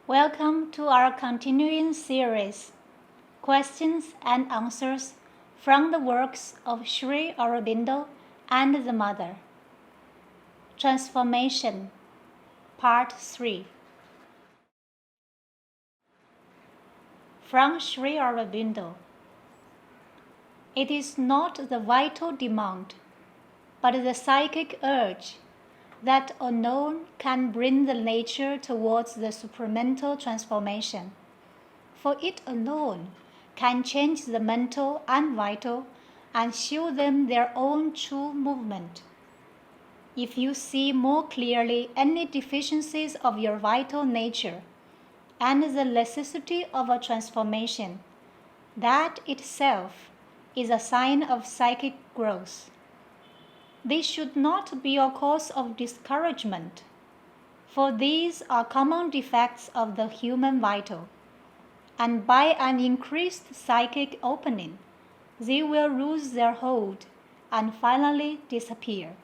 Welcome to our continuing series, Questions and Answers from the works of Sri Aurobindo and the Mother. Transformation, Part 3. From Sri Aurobindo. It is not the vital demand, but the psychic urge that alone can bring the nature towards the supramental transformation. For it alone can change the mental and vital and show them their own true movement. If you see more clearly any deficiencies of your vital nature and the necessity of a transformation, that itself is a sign of psychic growth. This should not be a cause of discouragement, for these are common defects of the human vital, and by an increased psychic opening, they will lose their hold and finally disappear.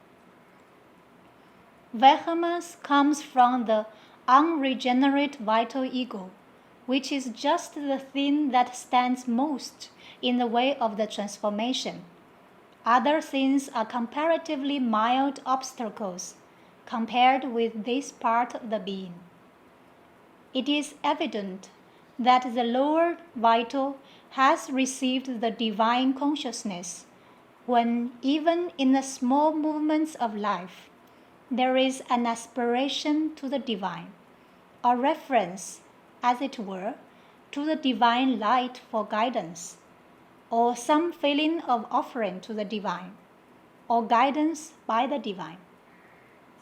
Vehemence comes from the unregenerate vital ego, which is just the thing that stands most in the way of the transformation. Other things are comparatively mild obstacles compared with this part of the being. It is evident that the lower vital has received the divine consciousness when, even in the small movements of life, there is an aspiration to the divine, a reference, as it were, to the divine light for guidance, or some feeling of offering to the divine, or guidance by the divine.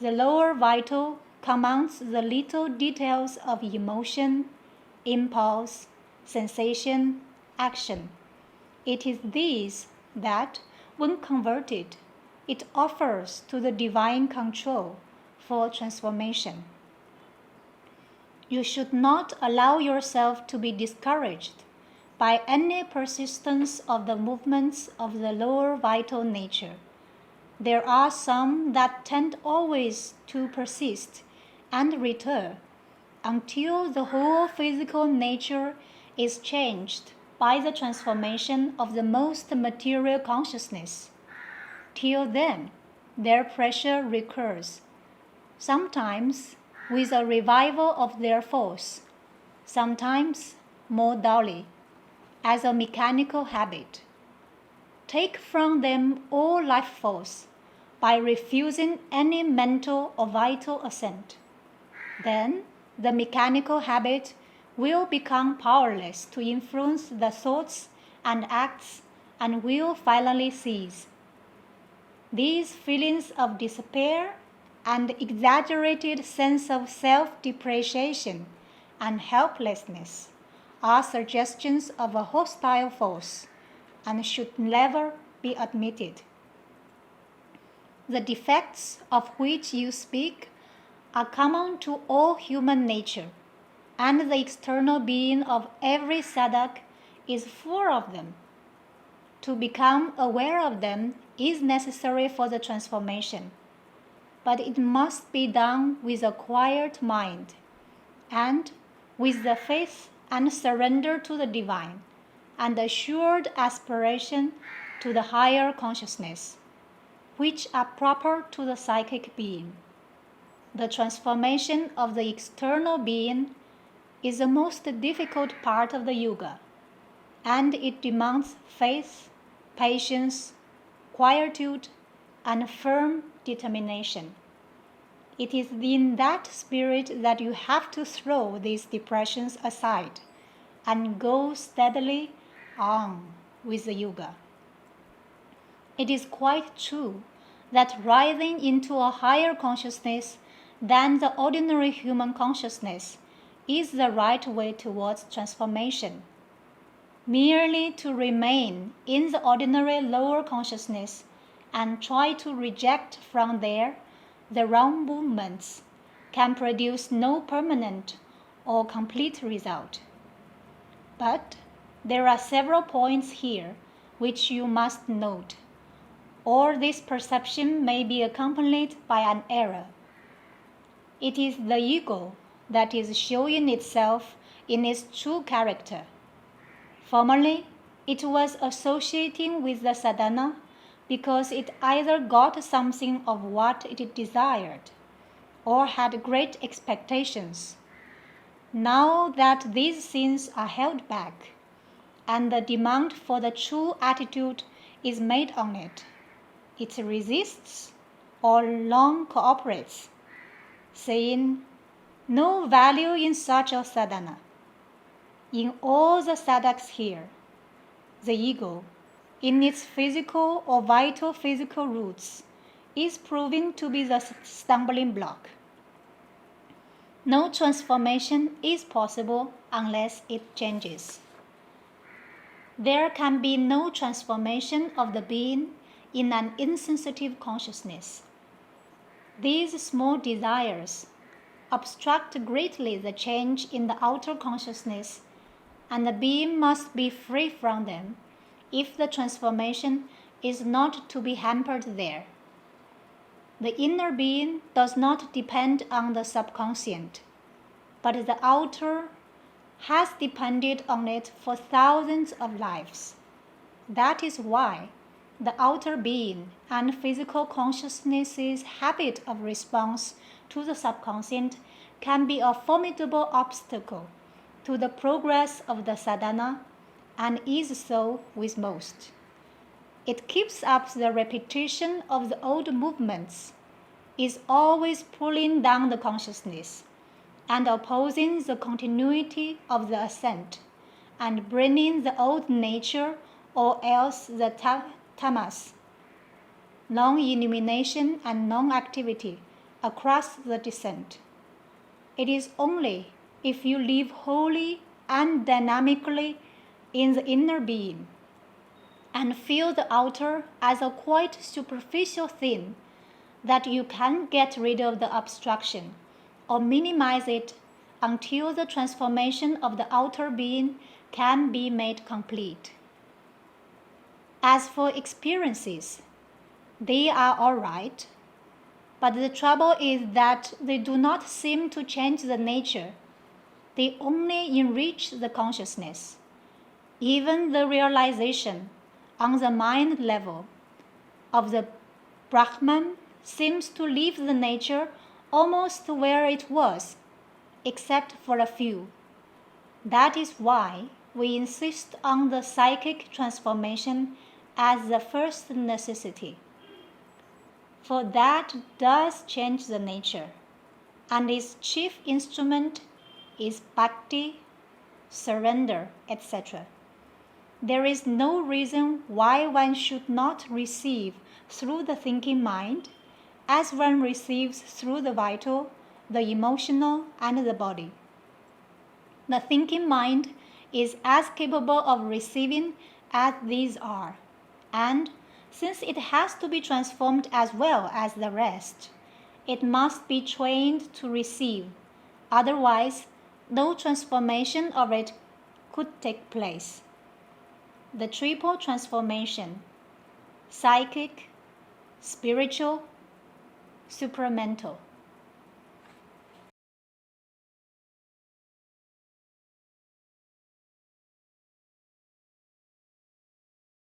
The lower vital commands the little details of emotion, impulse, sensation, action. It is these that, when converted, it offers to the divine control for transformation. You should not allow yourself to be discouraged by any persistence of the movements of the lower vital nature. There are some that tend always to persist and return until the whole physical nature is changed by the transformation of the most material consciousness. Till then, their pressure recurs, sometimes with a revival of their force, sometimes more dully, as a mechanical habit. Take from them all life force by refusing any mental or vital assent. Then the mechanical habit will become powerless to influence the thoughts and acts and will finally cease. These feelings of despair and exaggerated sense of self-depreciation and helplessness are suggestions of a hostile force and should never be admitted. The defects of which you speak are common to all human nature, and the external being of every sadhak is full of them. To become aware of them is necessary for the transformation, but it must be done with a quiet mind and with the faith and surrender to the divine and assured aspiration to the higher consciousness, which are proper to the psychic being. The transformation of the external being is the most difficult part of the yoga, and it demands faith, patience, quietude, and firm determination. It is in that spirit that you have to throw these depressions aside and go steadily on with the yoga. It is quite true that rising into a higher consciousness than the ordinary human consciousness is the right way towards transformation. Merely to remain in the ordinary lower consciousness and try to reject from there the wrong movements can produce no permanent or complete result. But there are several points here which you must note, or this perception may be accompanied by an error. It is the ego that is showing itself in its true character. Formerly, it was associating with the sadhana because it either got something of what it desired or had great expectations. Now that these things are held back, and the demand for the true attitude is made on it, it resists or long cooperates, saying, "No value in such a sadhana." In all the sadhaks here, the ego, in its physical or vital physical roots, is proving to be the stumbling block. No transformation is possible unless it changes. There can be no transformation of the being in an insensitive consciousness. These small desires obstruct greatly the change in the outer consciousness, and the being must be free from them if the transformation is not to be hampered there. The inner being does not depend on the subconscient, but the outer has depended on it for thousands of lives. That is why the outer being and physical consciousness's habit of response to the subconscient can be a formidable obstacle to the progress of the sadhana, and is so with most. It keeps up the repetition of the old movements, is always pulling down the consciousness, and opposing the continuity of the ascent, and bringing the old nature or else the tamas, non-illumination and non-activity, across the descent. It is only if you live wholly and dynamically in the inner being, and feel the outer as a quite superficial thing, that you can get rid of the obstruction or minimize it until the transformation of the outer being can be made complete. As for experiences, they are all right, but the trouble is that they do not seem to change the nature. They only enrich the consciousness. Even the realization on the mind level of the Brahman seems to leave the nature almost where it was, except for a few. That is why we insist on the psychic transformation as the first necessity. For that does change the nature, and its chief instrument is bhakti, surrender, etc. There is no reason why one should not receive through the thinking mind as one receives through the vital, the emotional, and the body. The thinking mind is as capable of receiving as these are, and since it has to be transformed as well as the rest, it must be trained to receive, otherwise no transformation of it could take place. The triple transformation, psychic, spiritual, supramental,